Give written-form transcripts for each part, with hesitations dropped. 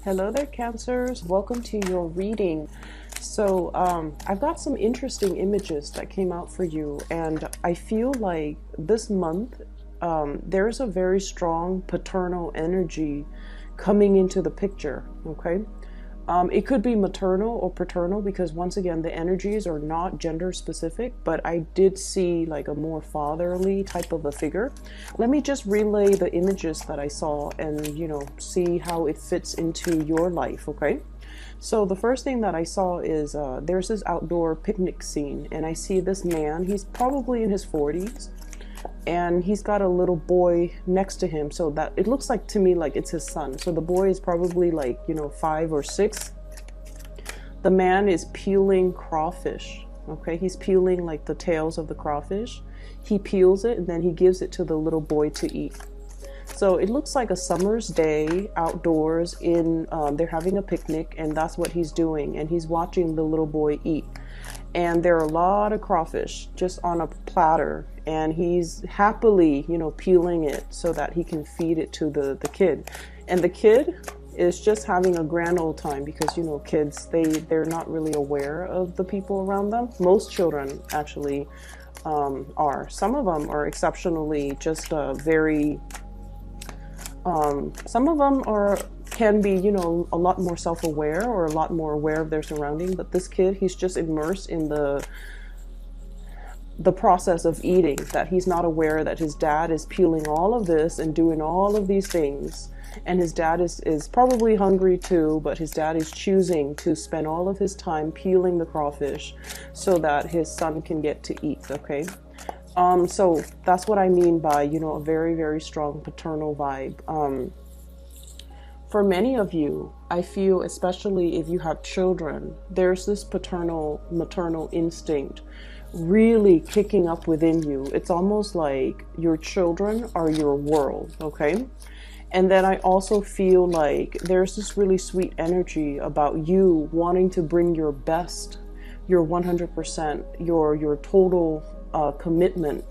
Hello there, Cancers. Welcome to your reading. So I've got some interesting images that came out for you, and I feel like this month there's a very strong paternal energy coming into the picture, okay? It could be maternal or paternal because once again, the energies are not gender specific, but I did see like a more fatherly type of a figure. Let me just relay the images that I saw and, see how it fits into your life, okay? So the first thing that I saw is there's this outdoor picnic scene, and I see this man. He's probably in his 40s. And he's got a little boy next to him, so that it looks like to me like it's his son. So the boy is probably like 5 or 6. The man is peeling crawfish, okay? He's peeling like the tails of the crawfish. He peels it and then he gives it to the little boy to eat. So it looks like a summer's day outdoors in they're having a picnic, and that's what he's doing, and he's watching the little boy eat. And there are a lot of crawfish just on a platter, and he's happily, peeling it so that he can feed it to the kid. And the kid is just having a grand old time because, kids, they're not really aware of the people around them. Most children actually are. Some of them are exceptionally just very, some of them can be, a lot more self-aware or a lot more aware of their surrounding. But this kid, he's just immersed in the process of eating, that he's not aware that his dad is peeling all of this and doing all of these things. And his dad is probably hungry too, but his dad is choosing to spend all of his time peeling the crawfish so that his son can get to eat, okay? So that's what I mean by, a very, very strong paternal vibe. For many of you, I feel, especially if you have children, there's this maternal instinct really kicking up within you. It's almost like your children are your world, okay? And then I also feel like there's this really sweet energy about you wanting to bring your best, your 100%, your total commitment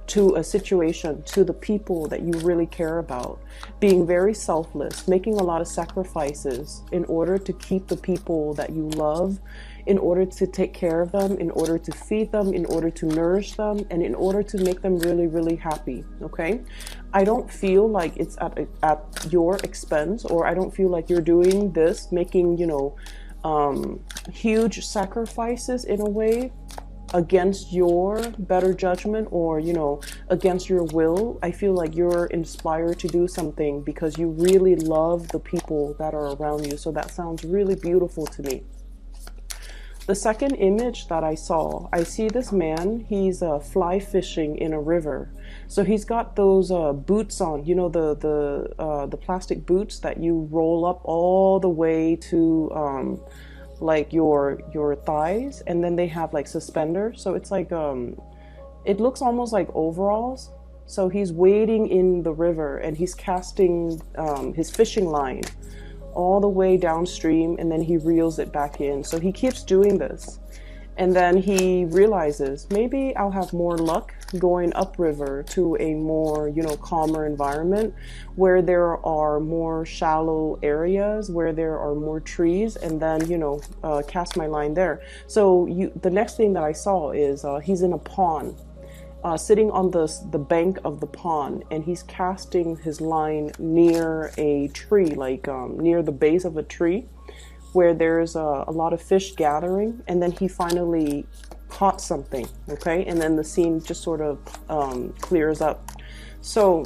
to a situation, to the people that you really care about, being very selfless, making a lot of sacrifices in order to keep the people that you love, in order to take care of them, in order to feed them, in order to nourish them, and in order to make them really, really happy, okay? I don't feel like it's at your expense, or I don't feel like you're doing this, making, huge sacrifices in a way against your better judgment or, against your will. I feel like you're inspired to do something because you really love the people that are around you. So that sounds really beautiful to me. The second image that I saw, I see this man, he's fly fishing in a river. So he's got those boots on, the plastic boots that you roll up all the way to like your thighs, and then they have like suspenders. So it's like it looks almost like overalls. So he's wading in the river and he's casting his fishing line all the way downstream, and then he reels it back in. So he keeps doing this, and then he realizes maybe I'll have more luck going upriver to a more, calmer environment where there are more shallow areas, where there are more trees, and then, cast my line there. So the next thing that I saw is he's in a pond, sitting on the bank of the pond, and he's casting his line near a tree, like near the base of a tree, where there's a lot of fish gathering, and then he finally caught something, okay? And then the scene just sort of clears up. So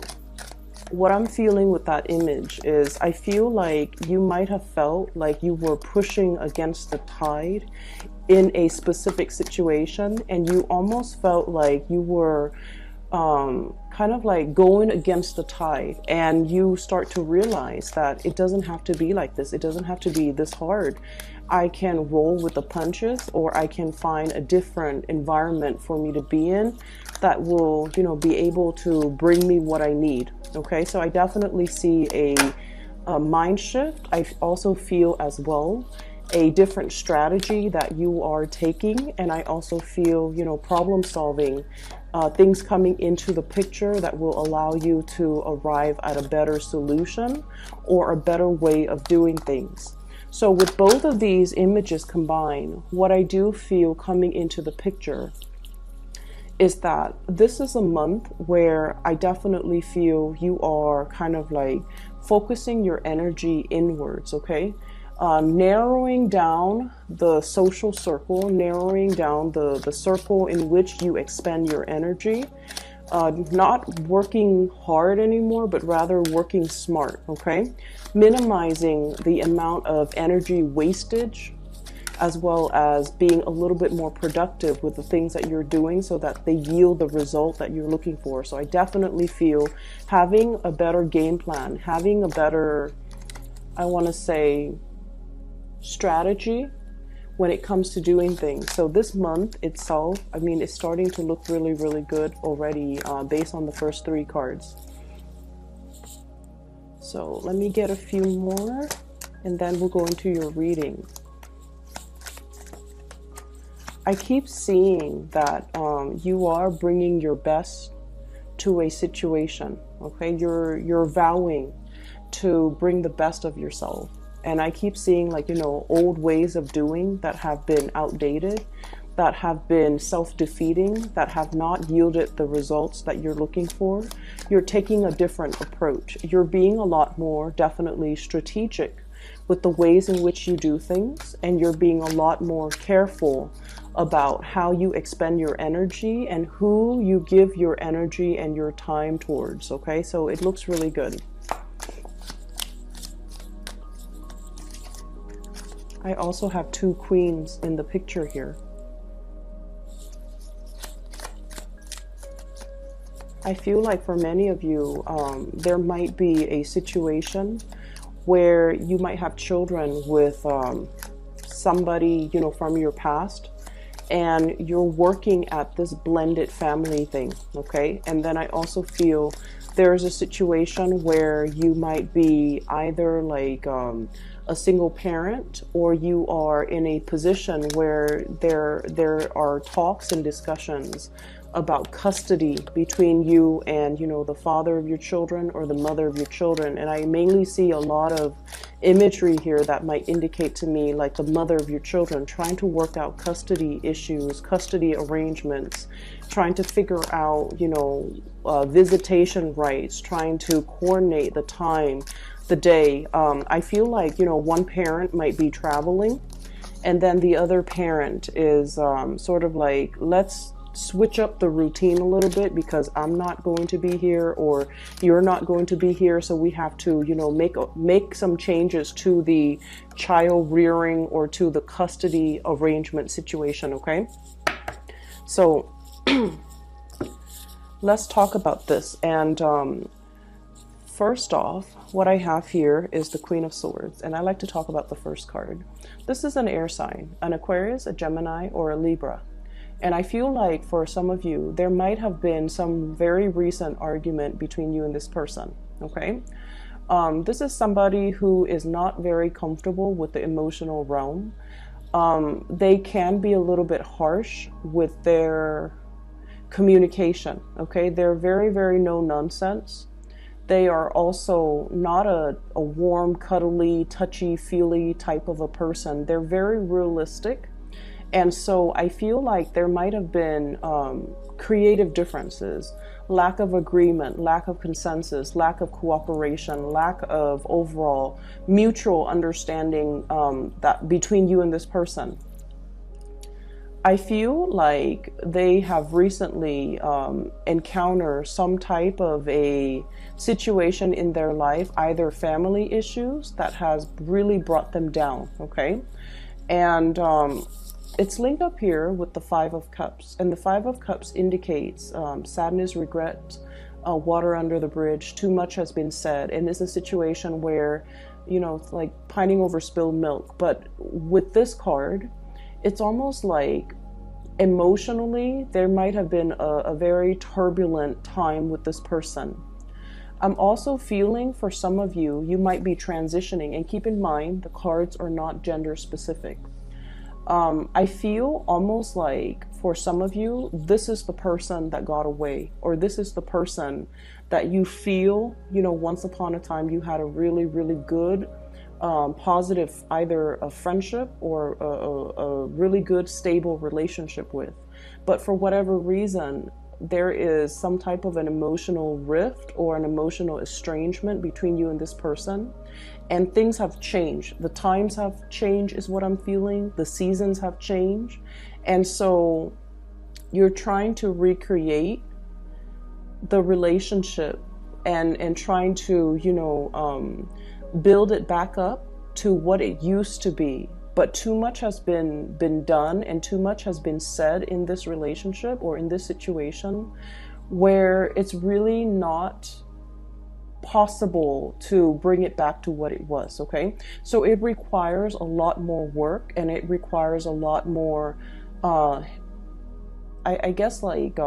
what I'm feeling with that image is I feel like you might have felt like you were pushing against the tide in a specific situation, and you almost felt like you were kind of like going against the tide, and you start to realize that it doesn't have to be like this. It doesn't have to be this hard. I can roll with the punches, or I can find a different environment for me to be in that will, be able to bring me what I need. Okay, so I definitely see a mind shift. I also feel as well a different strategy that you are taking, and I also feel, problem solving things coming into the picture that will allow you to arrive at a better solution or a better way of doing things. So with both of these images combined, what I do feel coming into the picture is that this is a month where I definitely feel you are kind of like focusing your energy inwards, okay? Narrowing down the social circle, narrowing down the circle in which you expend your energy, not working hard anymore, but rather working smart, okay? Minimizing the amount of energy wastage, as well as being a little bit more productive with the things that you're doing so that they yield the result that you're looking for. So I definitely feel having a better game plan, having a better, I want to say, strategy when it comes to doing things. So this month itself, I mean, it's starting to look really, really good already based on the first 3 cards. So let me get a few more and then we'll go into your reading. I keep seeing that you are bringing your best to a situation, okay? You're vowing to bring the best of yourself. And I keep seeing, like, you know, old ways of doing that have been outdated, that have been self-defeating, that have not yielded the results that you're looking for. You're taking a different approach. You're being a lot more definitely strategic with the ways in which you do things, and you're being a lot more careful about how you expend your energy and who you give your energy and your time towards, okay? So it looks really good. I also have 2 queens in the picture here. I feel like for many of you, there might be a situation where you might have children with somebody, you know, from your past, and you're working at this blended family thing, okay? And then I also feel there's a situation where you might be either like a single parent, or you are in a position where there are talks and discussions about custody between you and, you know, the father of your children or the mother of your children. And I mainly see a lot of imagery here that might indicate to me like the mother of your children trying to work out custody issues, custody arrangements, trying to figure out, you know, visitation rights, trying to coordinate the time, the day. I feel like, you know, one parent might be traveling, and then the other parent is sort of like, let's switch up the routine a little bit because I'm not going to be here or you're not going to be here, so we have to, you know, make some changes to the child rearing or to the custody arrangement situation, okay? So let's talk about this. And first off, what I have here is the Queen of Swords, and I like to talk about the first card. This is an air sign, an Aquarius, a Gemini, or a Libra. And I feel like for some of you, there might have been some very recent argument between you and this person, okay? This is somebody who is not very comfortable with the emotional realm. They can be a little bit harsh with their communication, okay? They're very, very no nonsense. They are also not a warm, cuddly, touchy-feely type of a person. They're very realistic. And so I feel like there might have been creative differences, lack of agreement, lack of consensus, lack of cooperation, lack of overall mutual understanding that between you and this person. I feel like they have recently encountered some type of a situation in their life, either family issues that has really brought them down, okay? And it's linked up here with the 5 of Cups, and the 5 of Cups indicates sadness, regret, water under the bridge. Too much has been said, and it's a situation where, you know, it's like pining over spilled milk. But with this card, it's almost like emotionally there might have been a very turbulent time with this person. I'm also feeling for some of you, you might be transitioning, and keep in mind the cards are not gender specific. I feel almost like for some of you, this is the person that got away, or this is the person that you feel, you know, once upon a time you had a really, really good, positive, either a friendship or a really good, stable relationship with. But for whatever reason, there is some type of an emotional rift or an emotional estrangement between you and this person. And things have changed. The times have changed is what I'm feeling. The seasons have changed. And so you're trying to recreate the relationship and trying to, you know, build it back up to what it used to be. But too much has been done and too much has been said in this relationship or in this situation where it's really not possible to bring it back to what it was, okay? So it requires a lot more work, and it requires a lot more, I guess, like,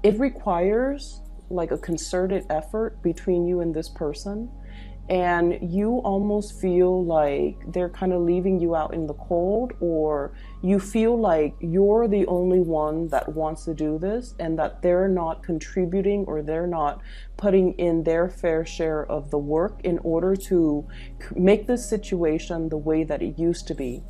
it requires like a concerted effort between you and this person. And you almost feel like they're kind of leaving you out in the cold, or you feel like you're the only one that wants to do this and that they're not contributing or they're not putting in their fair share of the work in order to make this situation the way that it used to be.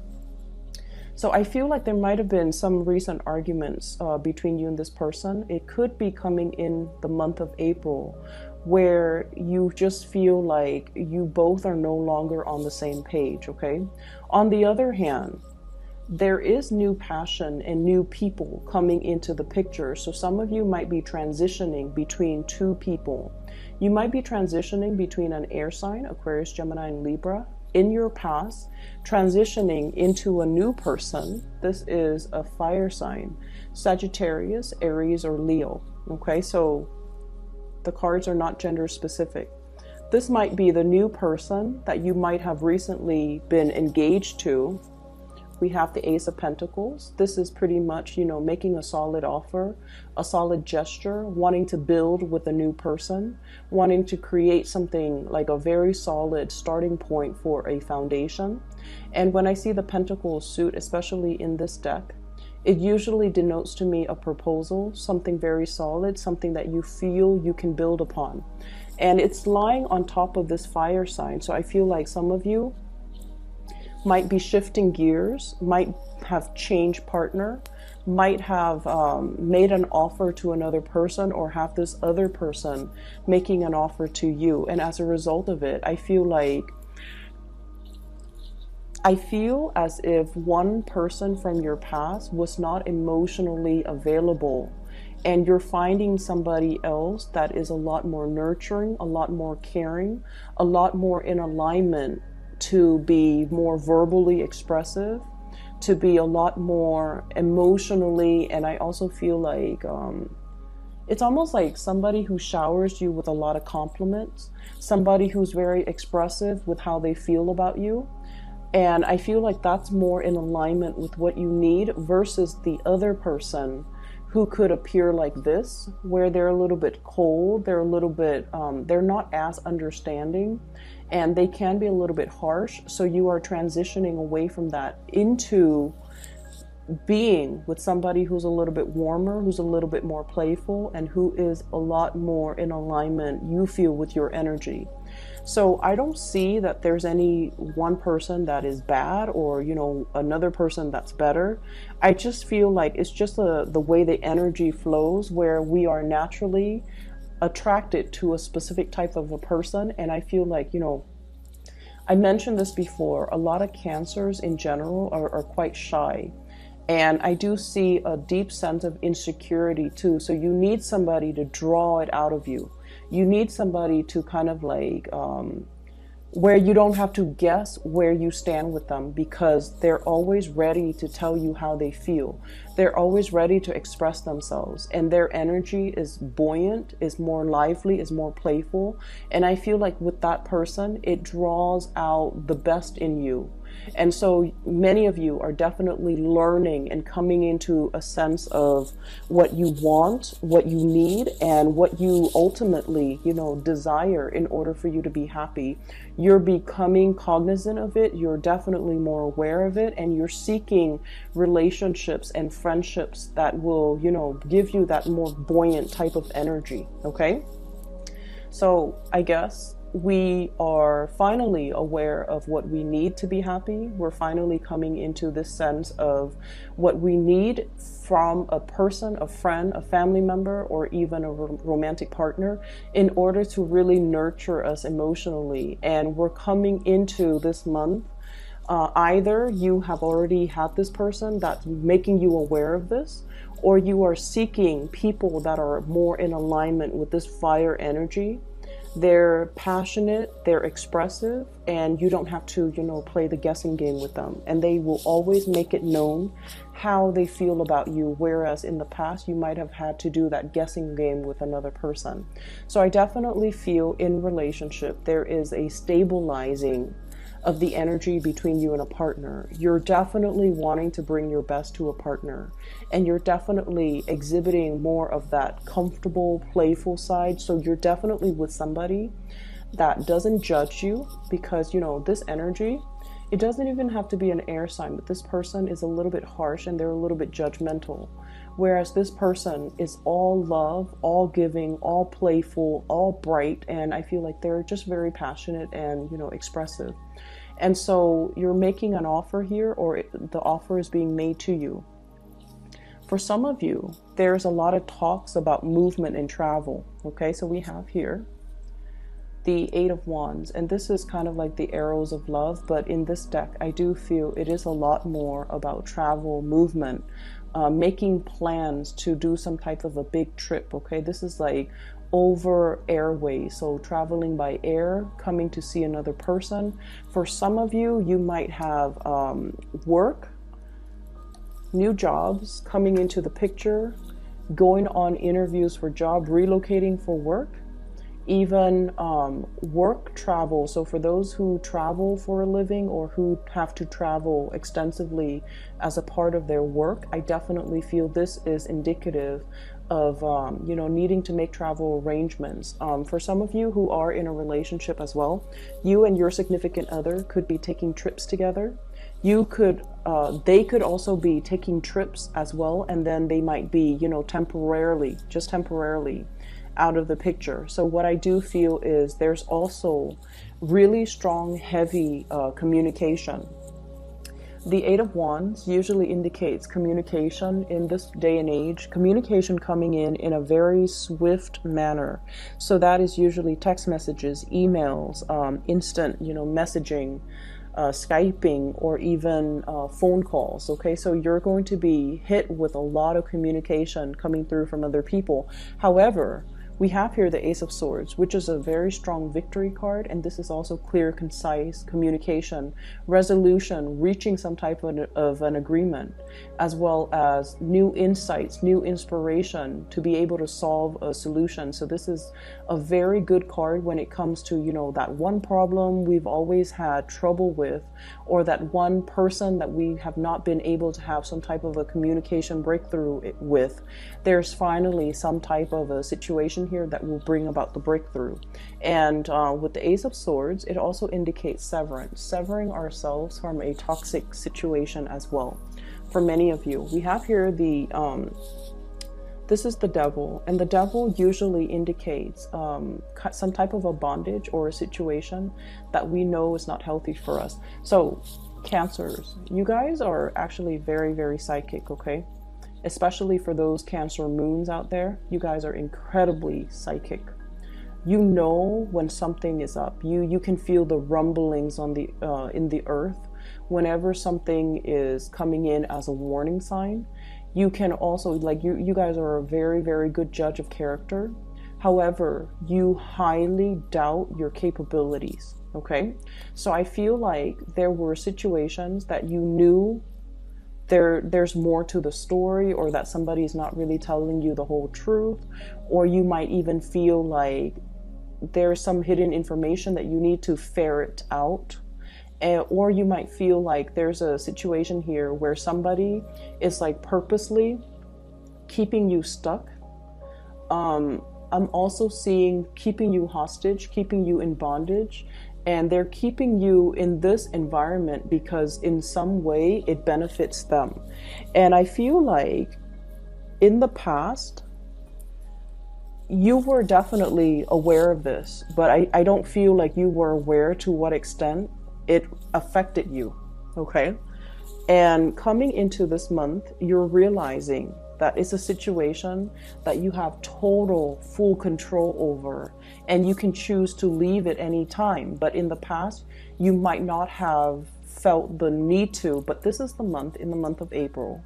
So I feel like there might have been some recent arguments between you and this person. It could be coming in the month of April, where you just feel like you both are no longer on the same page, okay? On the other hand, there is new passion and new people coming into the picture. So some of you might be transitioning between two people. You might be transitioning between an air sign, Aquarius, Gemini, and Libra, in your past, transitioning into a new person. This is a fire sign, Sagittarius, Aries, or Leo, okay? So the cards are not gender specific. This might be the new person that you might have recently been engaged to. We have the Ace of Pentacles. This is pretty much, you know, making a solid offer, a solid gesture, wanting to build with a new person, wanting to create something like a very solid starting point for a foundation. And when I see the Pentacles suit, especially in this deck, it usually denotes to me a proposal, something very solid, something that you feel you can build upon. And it's lying on top of this fire sign. So I feel like some of you might be shifting gears, might have changed partner, might have made an offer to another person, or have this other person making an offer to you. And as a result of it, I feel as if one person from your past was not emotionally available, and you're finding somebody else that is a lot more nurturing, a lot more caring, a lot more in alignment to be more verbally expressive, to be a lot more emotionally. And I also feel like it's almost like somebody who showers you with a lot of compliments, somebody who's very expressive with how they feel about you. And I feel like that's more in alignment with what you need versus the other person who could appear like this, where they're a little bit cold, they're a little bit, they're not as understanding, and they can be a little bit harsh. So you are transitioning away from that into being with somebody who's a little bit warmer, who's a little bit more playful, and who is a lot more in alignment, you feel, with your energy. So I don't see that there's any one person that is bad, or, you know, another person that's better. I just feel like it's just the way the energy flows, where we are naturally attracted to a specific type of a person. And I feel like, you know, I mentioned this before, a lot of Cancers in general are quite shy. And I do see a deep sense of insecurity too. So you need somebody to draw it out of you. You need somebody to kind of like, where you don't have to guess where you stand with them, because they're always ready to tell you how they feel. They're always ready to express themselves, and their energy is buoyant, is more lively, is more playful. And I feel like with that person, it draws out the best in you. And so many of you are definitely learning and coming into a sense of what you want, what you need, and what you ultimately, desire in order for you to be happy. You're becoming cognizant of it. You're definitely more aware of it, and you're seeking relationships and friendships that will, give you that more buoyant type of energy. Okay. So I guess we are finally aware of what we need to be happy. We're finally coming into this sense of what we need from a person, a friend, a family member, or even a romantic partner in order to really nurture us emotionally. And we're coming into this month. Either you have already had this person that's making you aware of this, or you are seeking people that are more in alignment with this fire energy. They're passionate, they're expressive, and you don't have to, play the guessing game with them. And they will always make it known how they feel about you, whereas in the past you might have had to do that guessing game with another person. So I definitely feel in relationship there is a stabilizing of the energy between you and a partner. You're definitely wanting to bring your best to a partner, and you're definitely exhibiting more of that comfortable, playful side. So you're definitely with somebody that doesn't judge you, because this energy, it doesn't even have to be an air sign, but this person is a little bit harsh and they're a little bit judgmental. Whereas this person is all love, all giving, all playful, all bright, and I feel like they're just very passionate and, expressive. And so you're making an offer here, or the offer is being made to you. For some of you, there's a lot of talks about movement and travel. Okay, so we have here the Eight of Wands, and this is kind of like the arrows of love, but in this deck, I do feel it is a lot more about travel, movement, making plans to do some type of a big trip. Okay, this is like over airways, so traveling by air, coming to see another person. For some of you, you might have work, new jobs coming into the picture, going on interviews for job, relocating for work, even work travel. So for those who travel for a living or who have to travel extensively as a part of their work, I definitely feel this is indicative of needing to make travel arrangements. For some of you who are in a relationship as well, you and your significant other could be taking trips together. They could also be taking trips as well, and then they might be temporarily out of the picture. So what I do feel is there's also really strong, heavy communication. The Eight of Wands usually indicates communication in this day and age, communication coming in a very swift manner. So that is usually text messages, emails, instant, messaging, Skyping, or even phone calls. Okay, so you're going to be hit with a lot of communication coming through from other people. However, we have here the Ace of Swords, which is a very strong victory card, and this is also clear, concise communication, resolution, reaching some type of an agreement, as well as new insights, new inspiration to be able to solve a solution. So this is a very good card when it comes to, that one problem we've always had trouble with, or that one person that we have not been able to have some type of a communication breakthrough with. There's finally some type of a situation here that will bring about the breakthrough. And with the Ace of Swords, it also indicates severance, severing ourselves from a toxic situation as well. For many of you, we have here this is the Devil, and the Devil usually indicates some type of a bondage or a situation that we know is not healthy for us. So Cancers, you guys are actually very, very psychic, okay? Especially for those Cancer moons out there, you guys are incredibly psychic. You know when something is up. You can feel the rumblings on the in the earth whenever something is coming in as a warning sign. You can also, like, you guys are a very, very good judge of character. However, you highly doubt your capabilities, okay? So I feel like there were situations that you knew there's more to the story, or that somebody's not really telling you the whole truth, or you might even feel like there's some hidden information that you need to ferret out. or you might feel like there's a situation here where somebody is like purposely keeping you stuck. I'm also seeing keeping you hostage, keeping you in bondage, and they're keeping you in this environment because in some way it benefits them. And I feel like in the past, you were definitely aware of this, but I don't feel like you were aware to what extent it affected you, okay? And coming into this month, you're realizing that it's a situation that you have total, full control over, and you can choose to leave at any time. But in the past, you might not have felt the need to, but this is the month, in the month of April,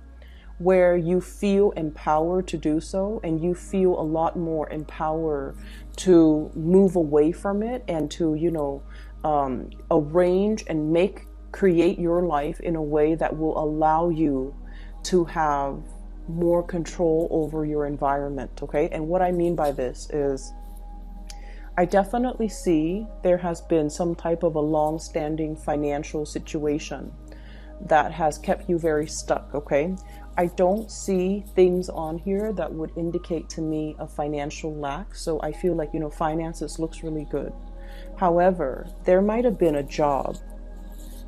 where you feel empowered to do so, and you feel a lot more empowered to move away from it and to, arrange and create your life in a way that will allow you to have more control over your environment, okay? And what I mean by this is, I definitely see there has been some type of a long-standing financial situation that has kept you very stuck, okay? I don't see things on here that would indicate to me a financial lack, so I feel like, finances looks really good. However, there might have been a job,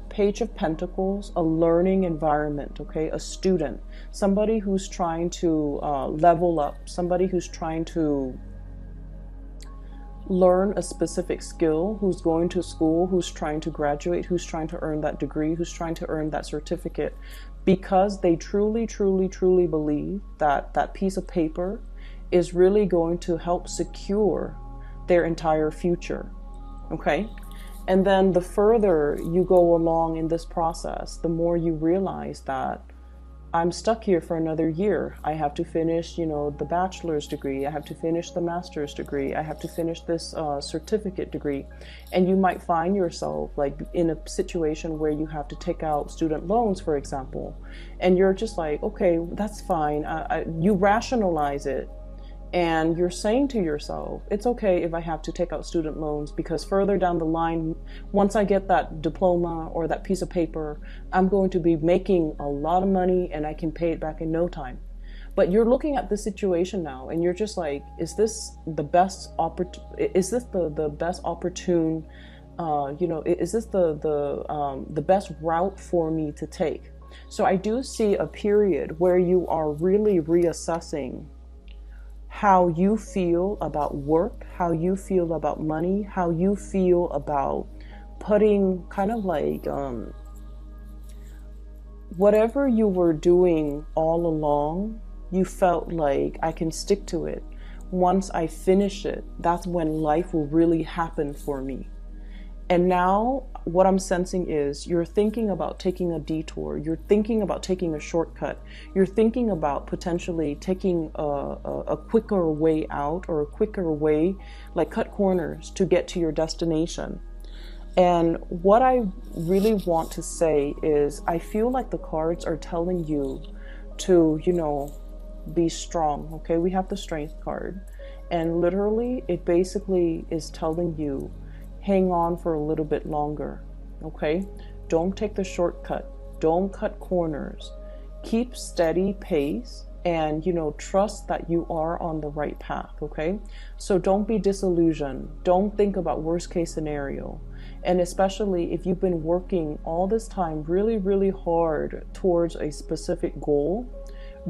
Page of Pentacles, a learning environment, okay? A student, somebody who's trying to level up, somebody who's trying to learn a specific skill, who's going to school, who's trying to graduate, who's trying to earn that degree, who's trying to earn that certificate, because they truly, truly, truly believe that that piece of paper is really going to help secure their entire future, okay? And then the further you go along in this process, the more you realize that I'm stuck here for another year. I have to finish, the bachelor's degree. I have to finish the master's degree. I have to finish this certificate degree. And you might find yourself like in a situation where you have to take out student loans, for example. And you're just like, okay, that's fine. You rationalize it. And you're saying to yourself, it's okay if I have to take out student loans, because further down the line, once I get that diploma or that piece of paper, I'm going to be making a lot of money and I can pay it back in no time. But you're looking at this situation now and you're just like, is this the best is this the best opportune, is this the best route for me to take? So I do see a period where you are really reassessing how you feel about work, how you feel about money, how you feel about putting kind of like whatever you were doing all along, you felt like I can stick to it. Once I finish it, that's when life will really happen for me. And now what I'm sensing is you're thinking about taking a detour. You're thinking about taking a shortcut. You're thinking about potentially taking a quicker way out, or a quicker way, like cut corners to get to your destination. And what I really want to say is I feel like the cards are telling you to, be strong. Okay, we have the Strength card. And literally it basically is telling you, hang on for a little bit longer, okay? Don't take the shortcut. Don't cut corners. Keep steady pace and, trust that you are on the right path, okay? So don't be disillusioned. Don't think about worst case scenario. And especially if you've been working all this time really, really hard towards a specific goal,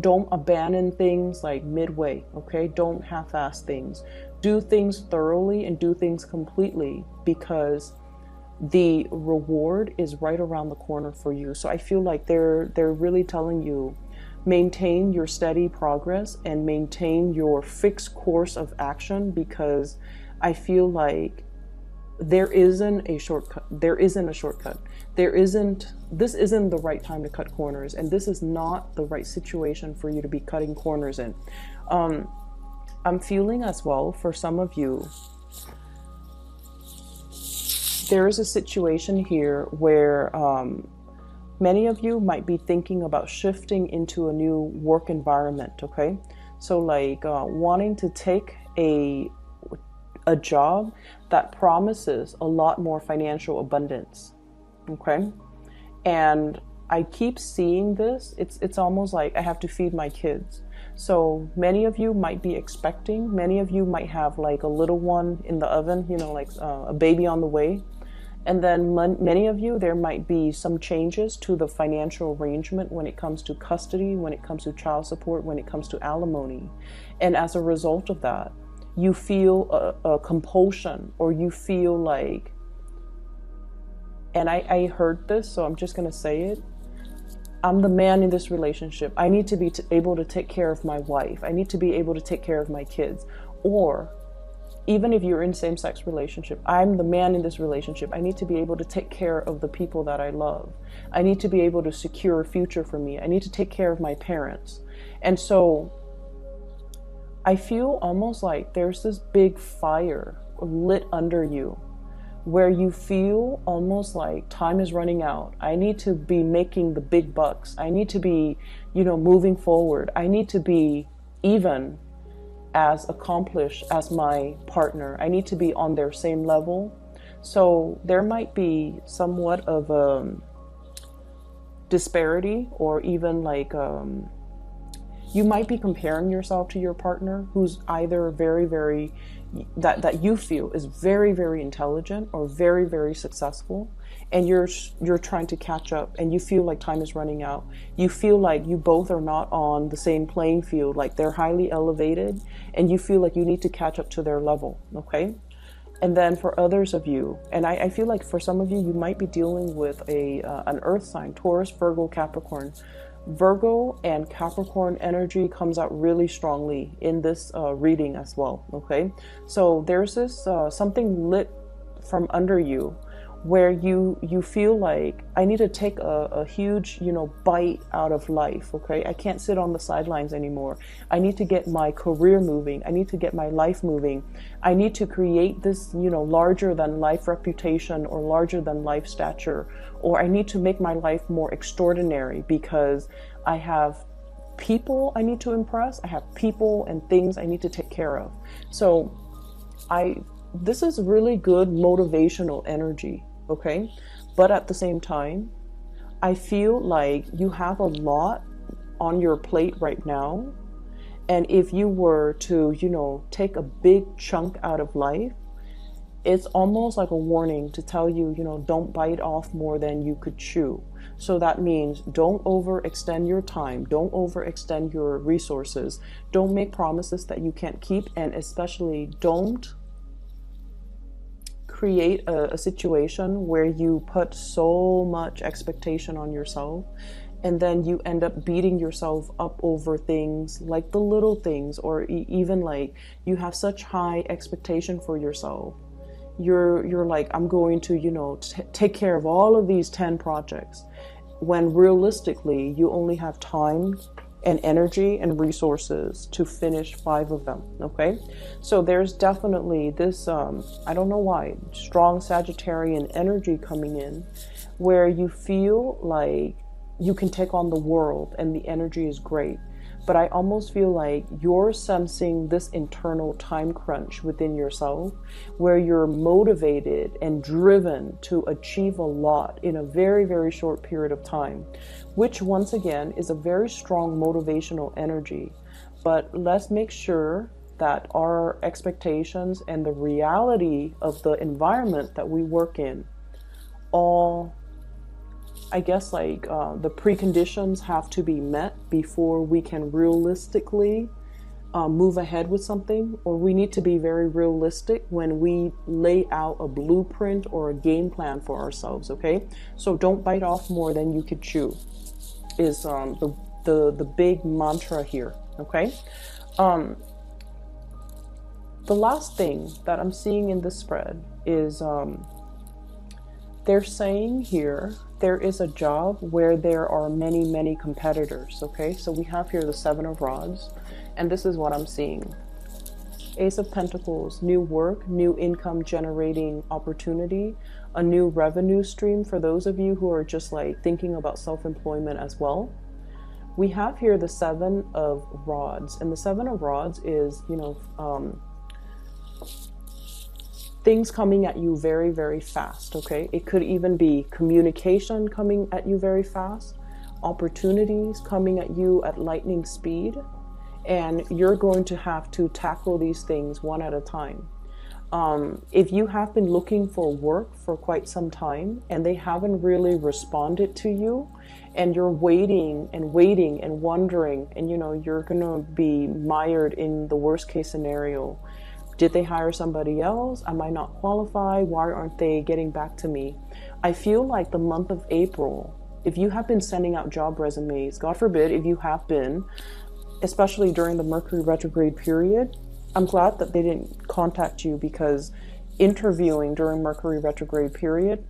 don't abandon things like midway, okay? Don't half-ass things. Do things thoroughly and do things completely, because the reward is right around the corner for you. So I feel like they're really telling you, maintain your steady progress and maintain your fixed course of action, because I feel like there isn't a shortcut. This isn't the right time to cut corners, and this is not the right situation for you to be cutting corners in. I'm feeling as well, for some of you, there is a situation here where many of you might be thinking about shifting into a new work environment, okay? So like wanting to take a job that promises a lot more financial abundance, Okay. And I keep seeing this. It's almost like I have to feed my kids. So many of you might be expecting, many of you might have like a little one in the oven, you know, like a baby on the way. And then many of you, there might be some changes to the financial arrangement when it comes to custody, when it comes to child support, when it comes to alimony. And as a result of that, you feel a compulsion, or you feel like, and I heard this, so I'm just going to say it. I'm the man in this relationship. I need to be able to take care of my wife. I need to be able to take care of my kids. Or even if you're in same-sex relationship, I'm the man in this relationship. I need to be able to take care of the people that I love. I need to be able to secure a future for me. I need to take care of my parents. And so I feel almost like there's this big fire lit under you, where you feel almost like time is running out. I need to be making the big bucks. I need to be, you know, moving forward. I need to be even as accomplished as my partner. I need to be on their same level. So there might be somewhat of a disparity, or even like you might be comparing yourself to your partner, who's either very that you feel is very intelligent or very successful, and you're trying to catch up, and you feel like time is running out. You feel like you both are not on the same playing field, like they're highly elevated, and you feel like you need to catch up to their level. Okay. And then for others of you, and I feel like for some of you, you might be dealing with an earth sign, Taurus, Virgo, Capricorn. Virgo and Capricorn energy comes out really strongly in this reading as well. Okay, so there's this something lit from under you, where you feel like, I need to take a huge, you know, bite out of life. Okay, I can't sit on the sidelines anymore. I need to get my career moving. I need to get my life moving. I need to create this, you know, larger than life reputation, or larger than life stature, or I need to make my life more extraordinary, because I have people I need to impress. I have people and things I need to take care of. So this is really good motivational energy. Okay. But at the same time, I feel like you have a lot on your plate right now. And if you were to, you know, take a big chunk out of life, it's almost like a warning to tell you, you know, don't bite off more than you could chew. So that means don't overextend your time, don't overextend your resources, don't make promises that you can't keep, and especially don't create a situation where you put so much expectation on yourself, and then you end up beating yourself up over things like the little things, or even like you have such high expectation for yourself. You're like, I'm going to, you know, take care of all of these 10 projects, when realistically you only have time and energy and resources to finish 5 of them. Okay, so there's definitely this I don't know why, strong Sagittarian energy coming in, where you feel like you can take on the world and the energy is great. But I almost feel like you're sensing this internal time crunch within yourself, where you're motivated and driven to achieve a lot in a very short period of time, which once again is a very strong motivational energy. But let's make sure that our expectations and the reality of the environment that we work in, all, I guess, like the preconditions have to be met before we can realistically move ahead with something, or we need to be very realistic when we lay out a blueprint or a game plan for ourselves. Okay, so don't bite off more than you could chew is the big mantra here. Okay, the last thing that I'm seeing in this spread is they're saying here there is a job where there are many competitors. Okay, so we have here the 7 of Rods, and this is what I'm seeing. Ace of Pentacles, new work, new income generating opportunity, a new revenue stream for those of you who are just like thinking about self-employment as well. We have here the 7 of Rods, and the 7 of Rods is, you know, things coming at you very, very fast, okay? It could even be communication coming at you very fast, opportunities coming at you at lightning speed, and you're going to have to tackle these things one at a time. If you have been looking for work for quite some time and they haven't really responded to you, and you're waiting and waiting and wondering, and you're gonna be mired in the worst case scenario. Did they hire somebody else? Am I not qualified? Why aren't they getting back to me? I feel like the month of April, if you have been sending out job resumes, God forbid if you have been, especially during the Mercury retrograde period, I'm glad that they didn't contact you, because interviewing during Mercury retrograde period,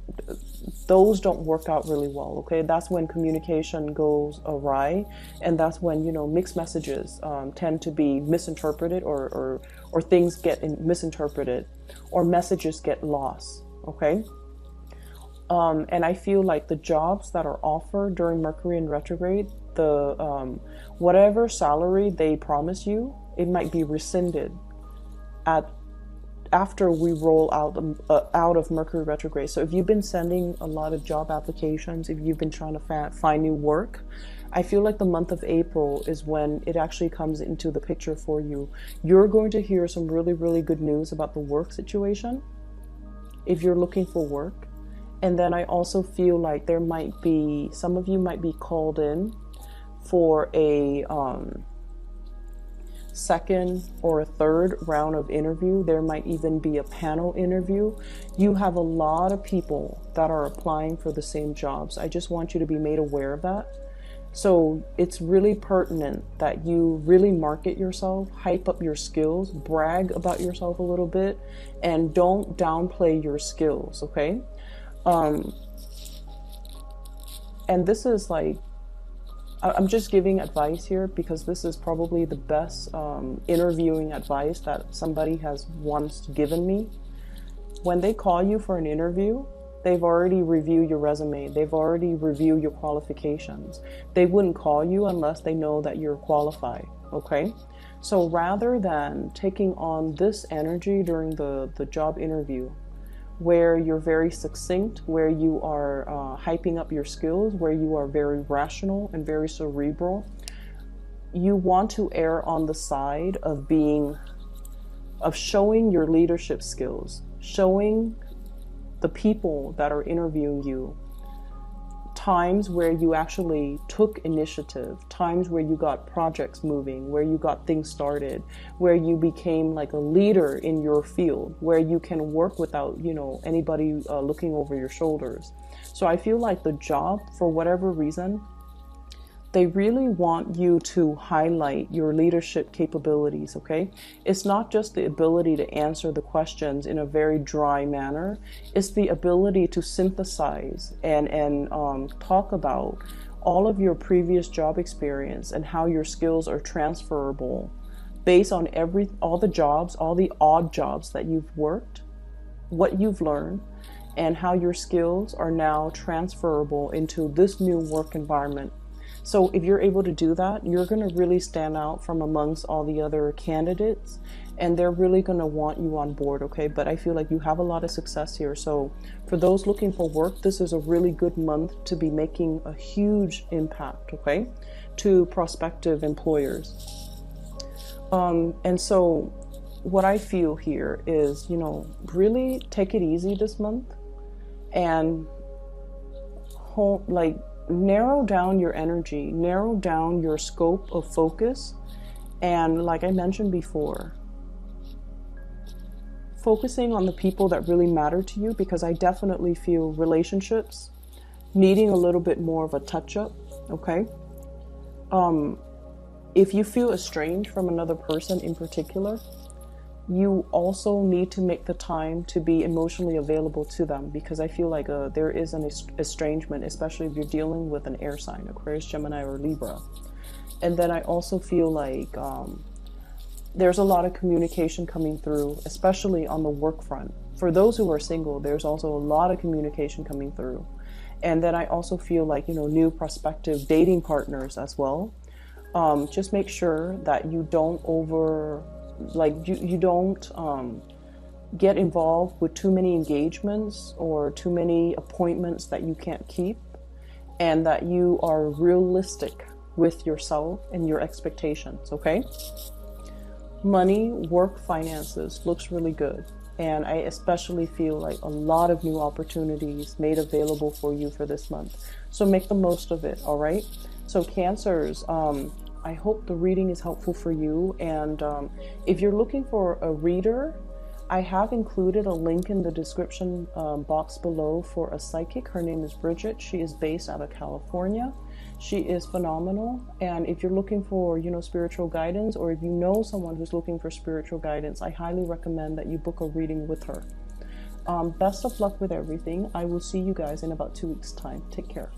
those don't work out really well, okay? That's when communication goes awry, and that's when, mixed messages tend to be misinterpreted, or things get misinterpreted, or messages get lost, okay? And I feel like the jobs that are offered during Mercury in retrograde, the whatever salary they promise you, it might be rescinded after we roll out of Mercury retrograde. So if you've been sending a lot of job applications, if you've been trying to find new work, I feel like the month of April is when it actually comes into the picture for you. You're going to hear some really, really good news about the work situation if you're looking for work. And then I also feel like there might be, some of you might be called in for a second or a third round of interview. There might even be a panel interview. You have a lot of people that are applying for the same jobs. I just want you to be made aware of that. So it's really pertinent that you really market yourself, hype up your skills, brag about yourself a little bit, and don't downplay your skills, okay? And this is like, I'm just giving advice here because this is probably the best interviewing advice that somebody has once given me. When they call you for an interview, they've already reviewed your resume. They've already reviewed your qualifications. They wouldn't call you unless they know that you're qualified, okay? So rather than taking on this energy during the job interview, where you're very succinct, where you are hyping up your skills, where you are very rational and very cerebral, you want to err on the side of showing your leadership skills, showing the people that are interviewing you times where you actually took initiative, times where you got projects moving, where you got things started, where you became like a leader in your field, where you can work without, anybody looking over your shoulders. So I feel like the job, for whatever reason, they really want you to highlight your leadership capabilities, okay? It's not just the ability to answer the questions in a very dry manner. It's the ability to synthesize and talk about all of your previous job experience and how your skills are transferable based on all the jobs, all the odd jobs that you've worked, what you've learned, and how your skills are now transferable into this new work environment. So if you're able to do that, you're going to really stand out from amongst all the other candidates, and they're really going to want you on board, okay? But I feel like you have a lot of success here. So for those looking for work, this is a really good month to be making a huge impact, okay, to prospective employers. And so what I feel here is, really take it easy this month and narrow down your energy, narrow down your scope of focus. And like I mentioned before, focusing on the people that really matter to you, because I definitely feel relationships needing a little bit more of a touch-up, okay? If you feel estranged from another person in particular, you also need to make the time to be emotionally available to them, because I feel like there is an estrangement, especially if you're dealing with an air sign, Aquarius, Gemini, or Libra. And then I also feel like there's a lot of communication coming through, especially on the work front. For those who are single, there's also a lot of communication coming through. And then I also feel like, new prospective dating partners as well. Just make sure that you don't you don't get involved with too many engagements or too many appointments that you can't keep, and that you are realistic with yourself and your expectations, okay? Money, work, finances looks really good. And I especially feel like a lot of new opportunities made available for you for this month. So make the most of it, all right? So Cancers, I hope the reading is helpful for you. And if you're looking for a reader, I have included a link in the description box below for a psychic. Her name is Bridget. She is based out of California. She is phenomenal. And if you're looking for, spiritual guidance, or if you know someone who's looking for spiritual guidance, I highly recommend that you book a reading with her. Best of luck with everything. I will see you guys in about 2 weeks' time. Take care.